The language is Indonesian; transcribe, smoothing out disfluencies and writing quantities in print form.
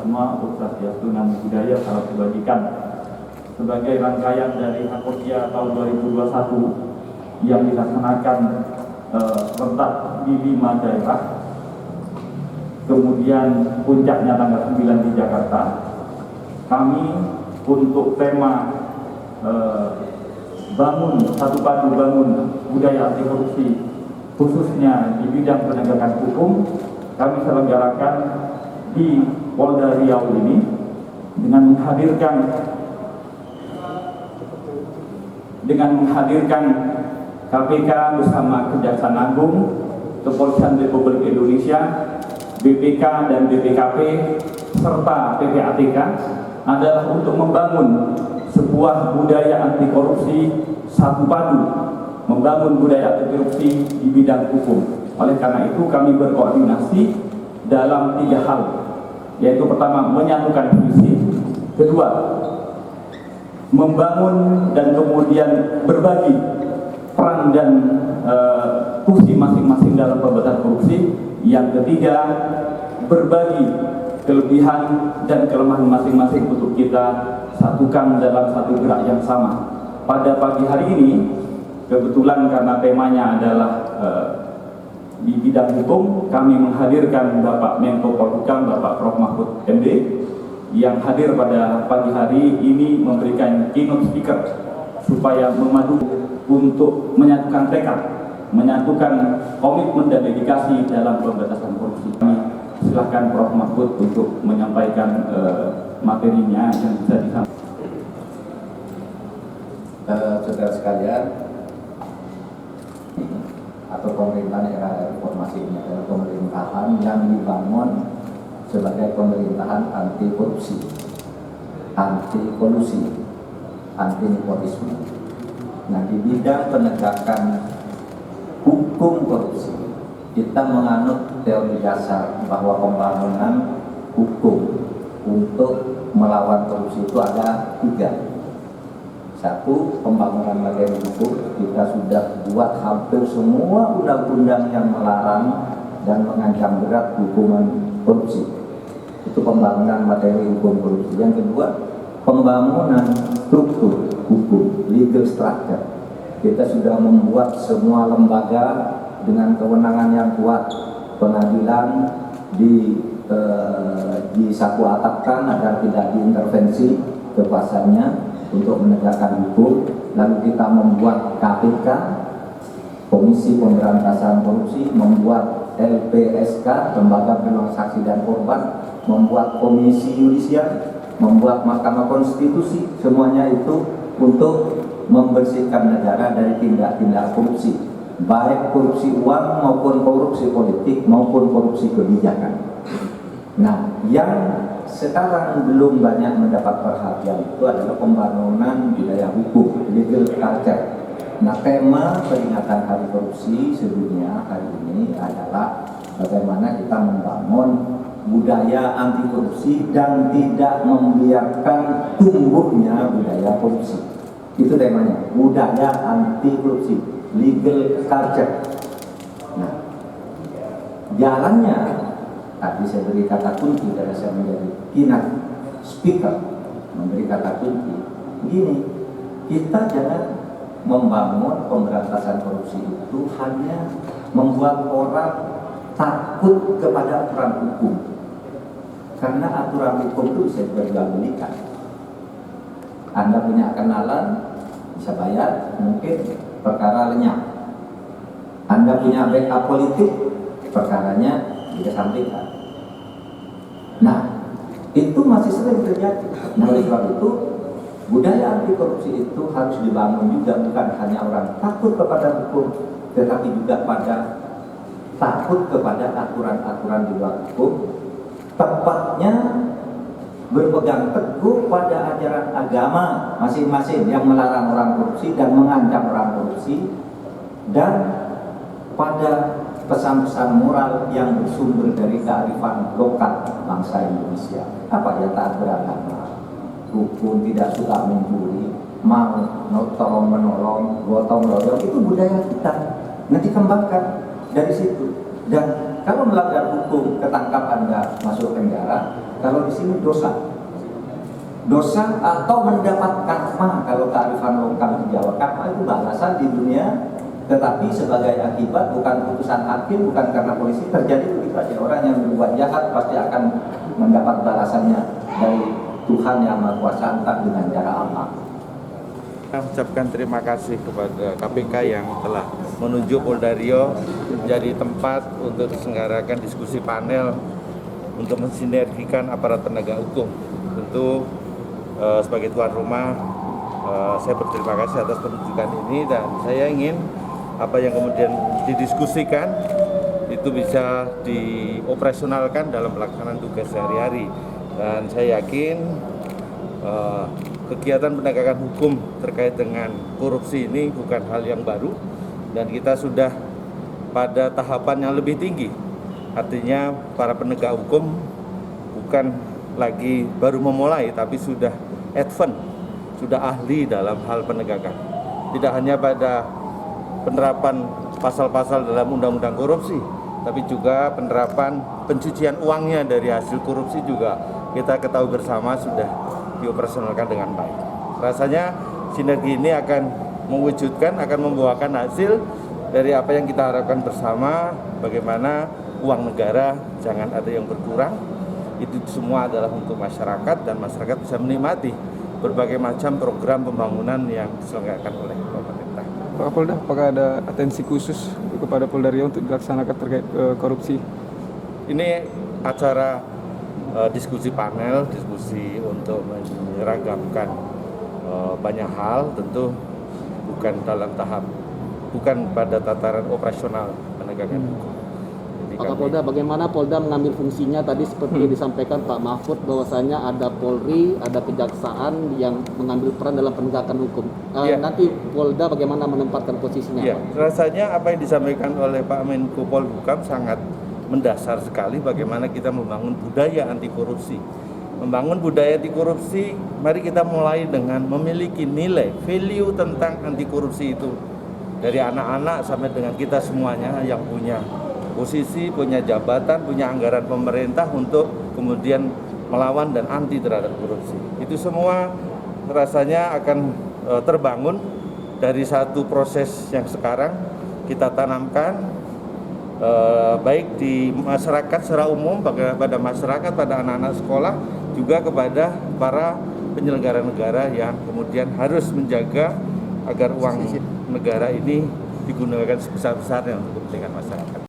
semua, Om Swastiastu, Namo Buddhaya, salam kebajikan. Sebagai rangkaian dari Hakosia tahun 2021 yang dilaksanakan serentak di 5 daerah, kemudian puncaknya tanggal 9 di Jakarta, kami untuk tema satu padu bangun budaya anti korupsi khususnya di bidang penegakan hukum, kami selenggarakan di Polda Riau ini dengan menghadirkan KPK bersama Kejaksaan Agung, Kepolisian Republik Indonesia, BPK dan BPKP serta PPATK adalah untuk membangun sebuah budaya anti korupsi satu padu, membangun budaya anti korupsi di bidang hukum. Oleh karena itu kami berkoordinasi dalam 3 hal, yaitu pertama menyatukan visi, kedua membangun dan kemudian berbagi peran dan fungsi masing-masing dalam pemberantasan korupsi, yang ketiga berbagi kelebihan dan kelemahan masing-masing untuk kita satukan dalam satu gerak yang sama. Pada pagi hari ini kebetulan karena temanya adalah di bidang hukum, kami menghadirkan Bapak Menko Polhukam, Bapak Prof. Mahfud MD, yang hadir pada pagi hari ini memberikan keynote speaker supaya memadu untuk menyatukan tekad, menyatukan komitmen dan dedikasi dalam pemberantasan korupsi. Silakan Prof. Mahfud untuk menyampaikan materinya yang bisa disampaikan. Saudara sekalian, atau pemerintahan era reformasi ini adalah pemerintahan yang dibangun sebagai pemerintahan anti korupsi, anti kolusi, anti nepotisme. Nah, di bidang penegakan hukum korupsi, kita menganut teori dasar bahwa pembangunan hukum untuk melawan korupsi itu ada 3. Satu, pembangunan materi hukum. Kita sudah buat hampir semua undang-undang yang melarang dan mengancam berat hukuman korupsi. Itu pembangunan materi hukum korupsi. Yang kedua, pembangunan struktur hukum, legal structure. Kita sudah membuat semua lembaga dengan kewenangan yang kuat, pengadilan disatu atapkan agar tidak diintervensi kekuasaannya untuk menegakkan hukum. Lalu kita membuat KPK, Komisi Pemberantasan Korupsi, membuat LPSK, Lembaga Perlindungan Saksi dan Korban, membuat Komisi Yudisial, membuat Mahkamah Konstitusi. Semuanya itu untuk membersihkan negara dari tindak-tindak korupsi, baik korupsi uang maupun korupsi politik maupun korupsi kebijakan. Nah, yang sekarang belum banyak mendapat perhatian itu adalah pembangunan budaya hukum, legal culture. Nah, tema peringatan Hari Korupsi sedunia hari ini adalah bagaimana kita membangun budaya anti korupsi dan tidak membiarkan tumbuhnya budaya korupsi. Itu temanya, budaya anti korupsi, legal culture. Nah, jalannya tadi saya beri kata kunci karena saya menjadi keynote speaker, memberi kata kunci. Begini, kita jangan membangun pemberantasan korupsi itu hanya membuat orang takut kepada aturan hukum, karena aturan hukum itu bisa diperjualbelikan. Anda punya kenalan, bisa bayar, mungkin perkara lenyap. Anda punya backup politik, perkaranya dikesampingkan. Nah, itu masih sering terjadi. Nah, oleh sebab itu budaya anti korupsi itu harus dibangun juga, bukan hanya orang takut kepada hukum, tetapi juga pada takut kepada aturan-aturan di luar hukum, tepatnya berpegang teguh pada ajaran agama masing-masing yang melarang orang korupsi dan mengancam orang korupsi, dan pada pesan-pesan moral yang bersumber dari kearifan lokal bangsa Indonesia. Apa ya? Taat beragama, rukun, tidak suka mencuri, mau tolong menolong, gotong royong, itu budaya kita. Nanti kembangkan dari situ. Dan kalau melanggar hukum, ketangkap Anda masuk penjara, Kalau di sini dosa. Dosa atau mendapat karma, kalau kearifan lokal di Jawa, karma itu balasan di dunia, tetapi sebagai akibat, bukan putusan hakim, bukan karena polisi. Terjadi begitu aja, orang yang berbuat jahat pasti akan mendapat balasannya dari Tuhan Yang Maha Kuasa, entah dengan cara apa. Saya ucapkan terima kasih kepada KPK yang telah menunjuk Polda Riau menjadi tempat untuk diselenggarakan diskusi panel untuk mensinergikan aparat penegak hukum. Tentu sebagai tuan rumah, saya berterima kasih atas penunjukan ini, dan saya ingin apa yang kemudian didiskusikan itu bisa dioperasionalkan dalam pelaksanaan tugas sehari-hari. Dan saya yakin kegiatan penegakan hukum terkait dengan korupsi ini bukan hal yang baru, dan kita sudah pada tahapan yang lebih tinggi. Artinya para penegak hukum bukan lagi baru memulai, tapi sudah advance, sudah ahli dalam hal penegakan. Tidak hanya pada penerapan pasal-pasal dalam undang-undang korupsi, tapi juga penerapan pencucian uangnya dari hasil korupsi juga kita ketahui bersama sudah dioperasionalkan dengan baik. Rasanya sinergi ini akan mewujudkan, akan membuahkan hasil dari apa yang kita harapkan bersama, bagaimana uang negara jangan ada yang berkurang. Itu semua adalah untuk masyarakat, dan masyarakat bisa menikmati berbagai macam program pembangunan yang diselenggarakan oleh pemerintah. Pak Kapolda, apakah ada atensi khusus kepada Polda Riau untuk dilaksanakan terkait korupsi? Ini acara diskusi panel, diskusi untuk menyeragamkan banyak hal, tentu bukan pada tataran operasional penegakan hukum. Pak Kapolda, bagaimana Polda mengambil fungsinya tadi seperti disampaikan Pak Mahfud, bahwasanya ada Polri, ada Kejaksaan yang mengambil peran dalam penegakan hukum. Nanti Polda bagaimana menempatkan posisinya? Ya, rasanya apa yang disampaikan oleh Pak Menko Polhukam sangat mendasar sekali, bagaimana kita membangun budaya anti korupsi. Membangun budaya anti korupsi, mari kita mulai dengan memiliki nilai, value tentang anti korupsi itu. Dari anak-anak sampai dengan kita semuanya yang punya posisi, punya jabatan, punya anggaran pemerintah untuk kemudian melawan dan anti terhadap korupsi. Itu semua rasanya akan terbangun dari satu proses yang sekarang kita tanamkan, baik di masyarakat secara umum, pada masyarakat, pada anak-anak sekolah, juga kepada para penyelenggara negara yang kemudian harus menjaga agar uang negara ini digunakan sebesar-besarnya untuk kepentingan masyarakat.